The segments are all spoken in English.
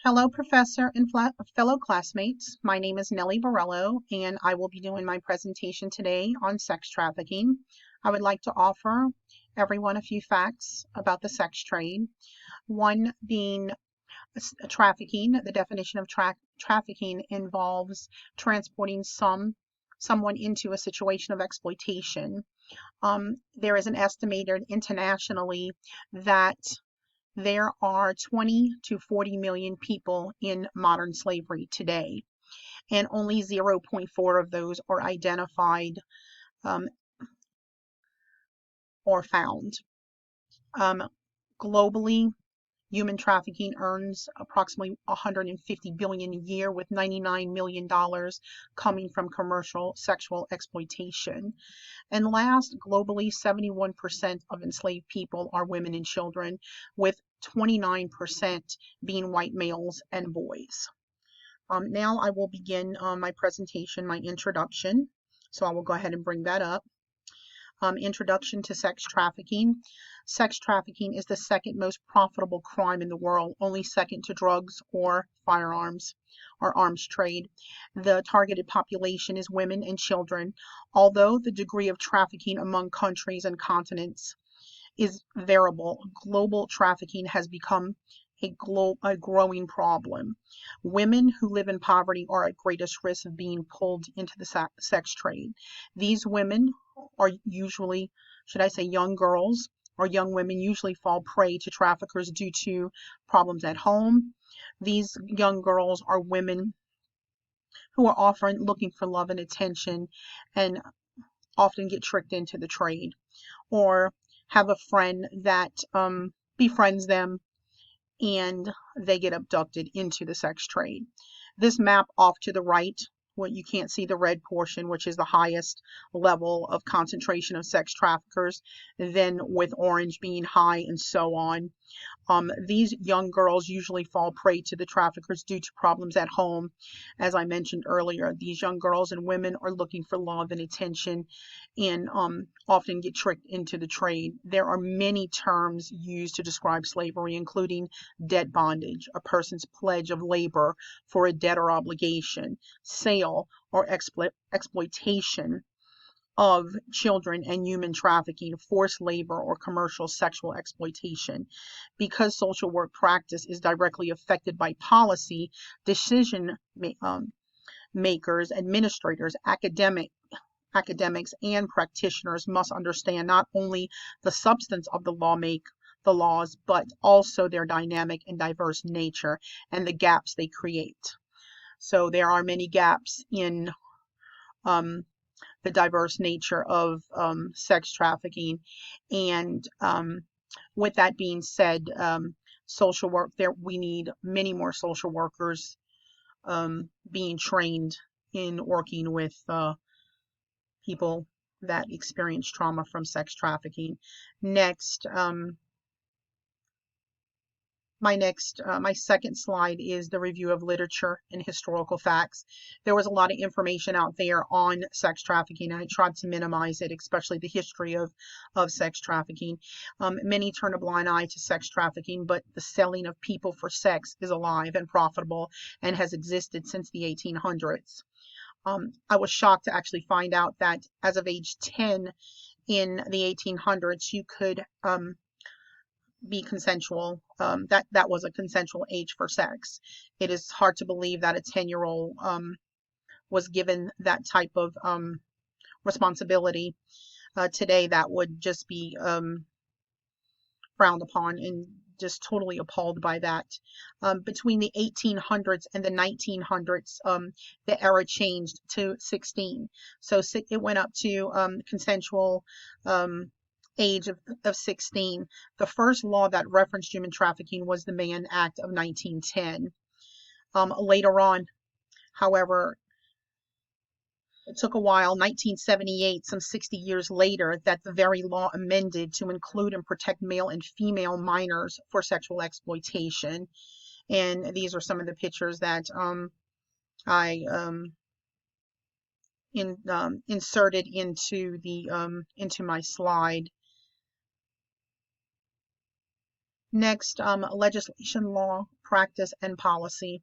Hello, Professor and fellow classmates. My name is Nellie Borello, and I will be doing my presentation today on sex trafficking. I would like to offer everyone a few facts about the sex trade. One being trafficking. The definition of trafficking involves transporting someone into a situation of exploitation. There is an estimated internationally that there are 20 to 40 million people in modern slavery today, and only 0.4 of those are identified um, or found. Globally, human trafficking earns approximately $150 billion a year, with $99 million coming from commercial sexual exploitation. And last, globally, 71% of enslaved people are women and children, with 29% being white males and boys. Now I will begin my presentation, my introduction. So I will go ahead and bring that up. Introduction to sex trafficking. Sex trafficking is the second most profitable crime in the world, only second to drugs or firearms or arms trade. The targeted population is women and children. Although the degree of trafficking among countries and continents is variable, global trafficking has become a growing problem. Women who live in poverty are at greatest risk of being pulled into the sex trade. These women are usually, should I say, young girls or young women usually fall prey to traffickers due to problems at home. These young girls are women who are often looking for love and attention and often get tricked into the trade, or have a friend that befriends them and they get abducted into the sex trade. This map off to the right, what you can't see the red portion, which is the highest level of concentration of sex traffickers, then with orange being high and so on. These young girls usually fall prey to the traffickers due to problems at home. As I mentioned earlier, these young girls and women are looking for love and attention and often get tricked into the trade. There are many terms used to describe slavery, including debt bondage, a person's pledge of labor for a debt or obligation, sale or exploitation of children, and human trafficking, forced labor, or commercial sexual exploitation. Because social work practice is directly affected by policy, decision makers, administrators, academics, and practitioners must understand not only the substance of the laws, but also their dynamic and diverse nature and the gaps they create. So there are many gaps in the diverse nature of sex trafficking. And with that being said, social work, we need many more social workers being trained in working with people that experience trauma from sex trafficking. Next, my second slide is the review of literature and historical facts. There was a lot of information out there on sex trafficking, and I tried to minimize it, especially the history of sex trafficking. Many turn a blind eye to sex trafficking, but the selling of people for sex is alive and profitable and has existed since the 1800s. I was shocked to actually find out that as of age 10 in the 1800s, you could be consensual. That was a consensual age for sex. It is hard to believe that a 10-year-old was given that type of responsibility. Today, that would just be frowned upon and just totally appalled by that. Between the 1800s and the 1900s, the era changed to 16. So it went up to consensual age of 16. The first law that referenced human trafficking was the Mann Act of 1910. Later on, however, it took a while, 1978, some 60 years later, that the very law amended to include and protect male and female minors for sexual exploitation. And these are some of the pictures that I inserted into my slide. Next, legislation law practice and policy.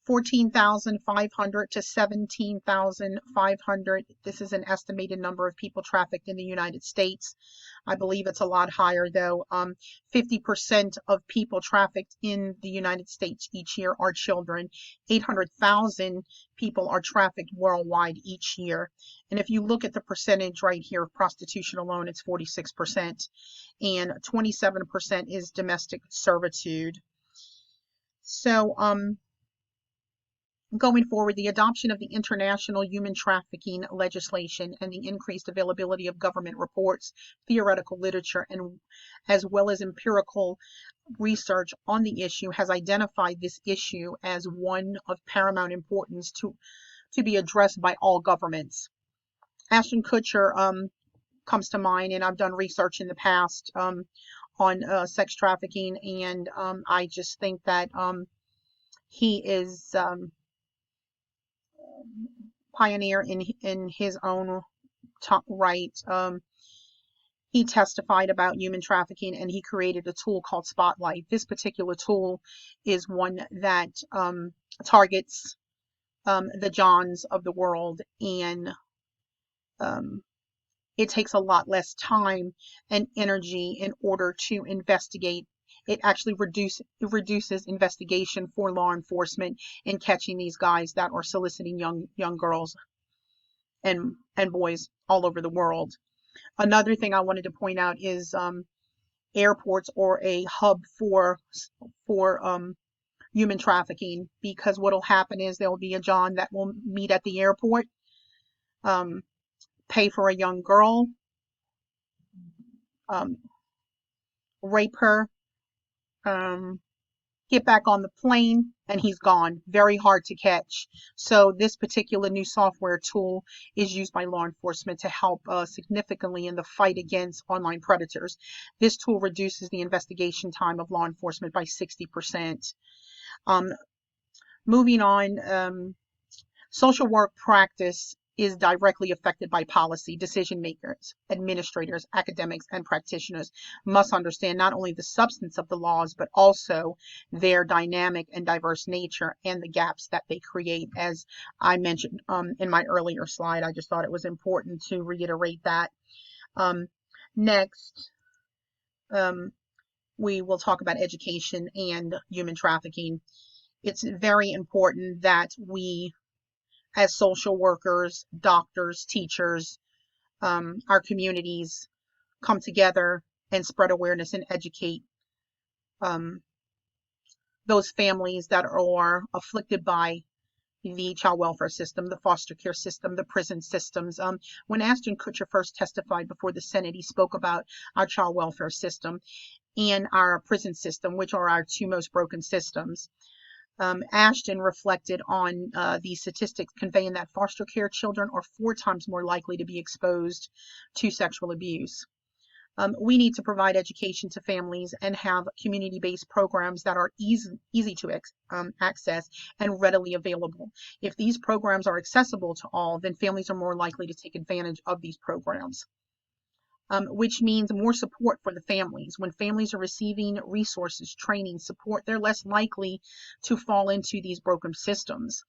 14,500 to 17,500. This is an estimated number of people trafficked in the United States. I believe it's a lot higher though. 50% of people trafficked in the United States each year are children. 800,000 people are trafficked worldwide each year. And if you look at the percentage right here of prostitution alone, it's 46%, and 27% is domestic servitude. So, going forward, the adoption of the international human trafficking legislation and the increased availability of government reports, theoretical literature, and as well as empirical research on the issue has identified this issue as one of paramount importance to be addressed by all governments. Ashton Kutcher comes to mind, and I've done research in the past on sex trafficking, and I just think that he is pioneer in his own right. He testified about human trafficking, and he created a tool called Spotlight. This particular tool is one that targets the Johns of the world, and it takes a lot less time and energy in order to investigate. It actually reduces investigation for law enforcement in catching these guys that are soliciting young girls and boys all over the world. Another thing I wanted to point out is airports are a hub for human trafficking, because what will happen is there will be a John that will meet at the airport, pay for a young girl, rape her, get back on the plane, and he's gone. Very hard to catch. So this particular new software tool is used by law enforcement to help significantly in the fight against online predators. This tool reduces the investigation time of law enforcement by 60%. Moving on, social work practice is directly affected by policy. Decision makers, administrators, academics, and practitioners must understand not only the substance of the laws, but also their dynamic and diverse nature and the gaps that they create. As I mentioned in my earlier slide, I just thought it was important to reiterate that. Next, we will talk about education and human trafficking. It's very important that we, as social workers, doctors, teachers, our communities come together and spread awareness and educate those families that are afflicted by the child welfare system, the foster care system, the prison systems. When Ashton Kutcher first testified before the Senate, he spoke about our child welfare system and our prison system, which are our two most broken systems. Ashton reflected on these statistics conveying that foster care children are 4 times more likely to be exposed to sexual abuse. We need to provide education to families and have community-based programs that are easy to access and readily available. If these programs are accessible to all, then families are more likely to take advantage of these programs. Which means more support for the families. When families are receiving resources, training, support, they're less likely to fall into these broken systems.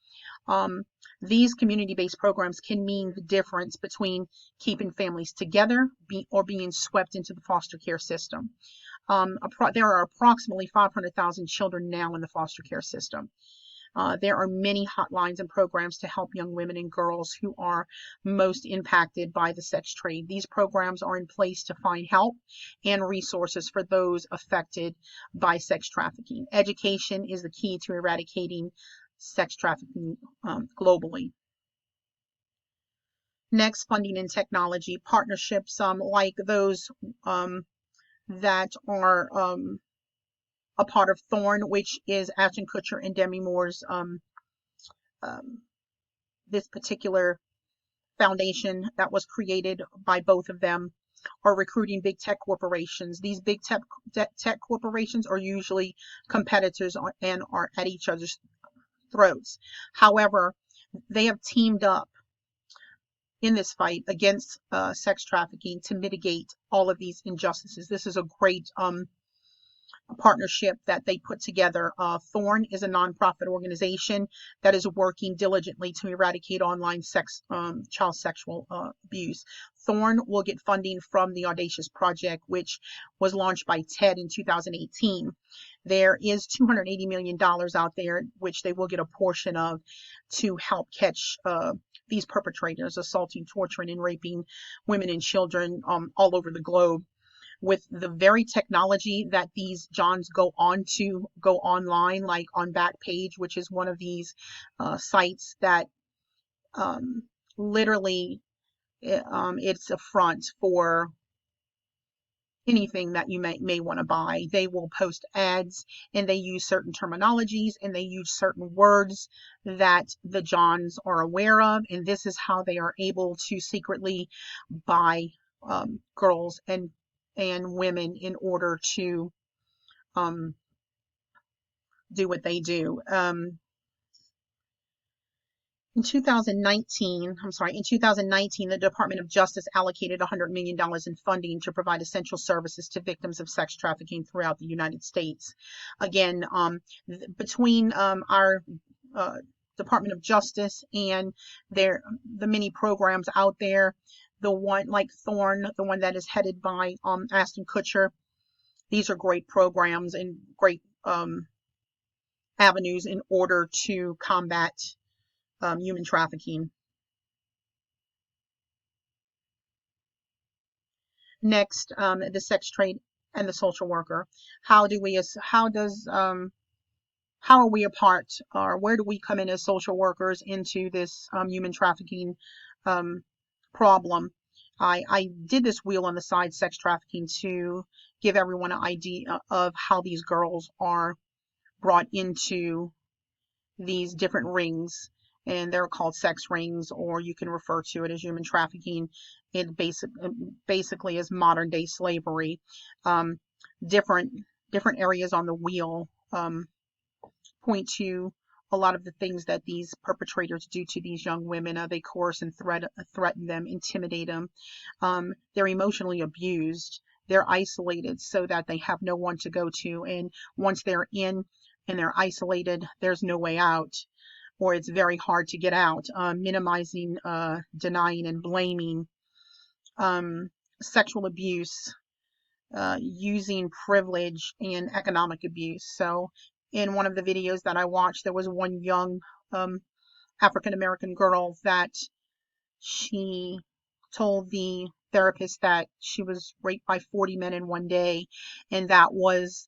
These community-based programs can mean the difference between keeping families together or being swept into the foster care system. There are approximately 500,000 children now in the foster care system. There are many hotlines and programs to help young women and girls who are most impacted by the sex trade. These programs are in place to find help and resources for those affected by sex trafficking. Education is the key to eradicating sex trafficking globally. Next, funding and technology. Partnerships like those that are a part of Thorn, which is Ashton Kutcher and Demi Moore's this particular foundation that was created by both of them, are recruiting big tech corporations. These big tech corporations are usually competitors and are at each other's throats. However, they have teamed up in this fight against sex trafficking to mitigate all of these injustices. This is a great partnership that they put together. Thorn is a nonprofit organization that is working diligently to eradicate online child sexual abuse. Thorn will get funding from the Audacious Project, which was launched by TED in 2018. There is $280 million out there, which they will get a portion of, to help catch these perpetrators assaulting, torturing, and raping women and children all over the globe. With the very technology that these Johns go online, like on Backpage, which is one of these sites that literally it's a front for anything that you may want to buy. They will post ads, and they use certain terminologies, and they use certain words that the Johns are aware of, and this is how they are able to secretly buy girls and women in order to do what they do. In 2019, the Department of Justice allocated $100 million in funding to provide essential services to victims of sex trafficking throughout the United States. Again, between our Department of Justice and the many programs out there, the one like Thorn, the one that is headed by Ashton Kutcher, these are great programs and great avenues in order to combat human trafficking. Next, the sex trade and the social worker. How are we a part, or where do we come in as social workers into this human trafficking problem? I did this wheel on the side, sex trafficking, to give everyone an idea of how these girls are brought into these different rings, and they're called sex rings, or you can refer to it as human trafficking. It basically is modern day slavery. Different areas on the wheel point to a lot of the things that these perpetrators do to these young women. They coerce and threaten them, intimidate them. They're emotionally abused. They're isolated so that they have no one to go to. And once they're in and they're isolated, there's no way out, or it's very hard to get out. Minimizing, denying, and blaming. Sexual abuse, using privilege, and economic abuse. So in one of the videos that I watched, there was one young African American girl that she told the therapist that she was raped by 40 men in one day, and that was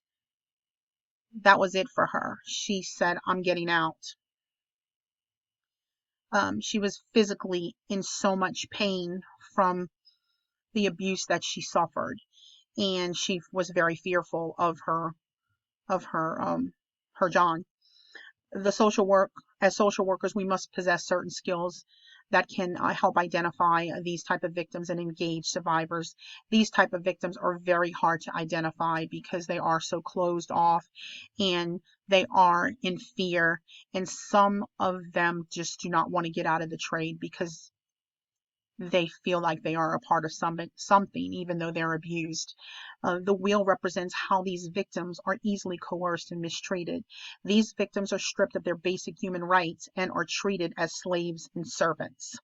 it for her. She said, "I'm getting out." She was physically in so much pain from the abuse that she suffered, and she was very fearful of her John. As social workers, we must possess certain skills that can help identify these type of victims and engage survivors. These type of victims are very hard to identify because they are so closed off and they are in fear, and some of them just do not want to get out of the trade because they feel like they are a part of something, even though they're abused. The wheel represents how these victims are easily coerced and mistreated. These victims are stripped of their basic human rights and are treated as slaves and servants.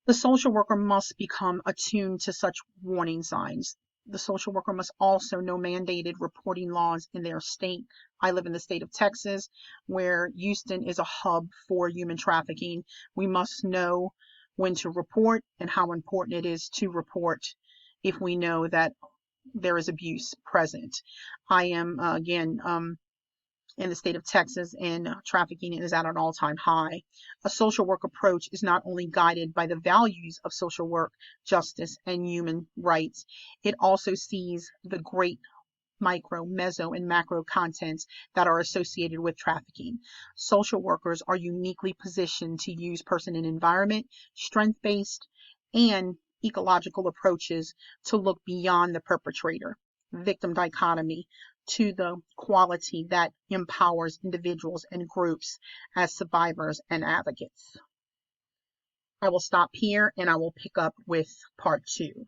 The social worker must become attuned to such warning signs. The social worker must also know mandated reporting laws in their state. I live in the state of Texas, where Houston is a hub for human trafficking. We must know when to report and how important it is to report if we know that there is abuse present. I am, again, in the state of Texas, and trafficking is at an all-time high. A social work approach is not only guided by the values of social work, justice, and human rights, it also sees the great micro, meso, and macro contents that are associated with trafficking. Social workers are uniquely positioned to use person and environment, strength-based, and ecological approaches to look beyond the perpetrator, victim dichotomy, to the quality that empowers individuals and groups as survivors and advocates. I will stop here and I will pick up with part 2.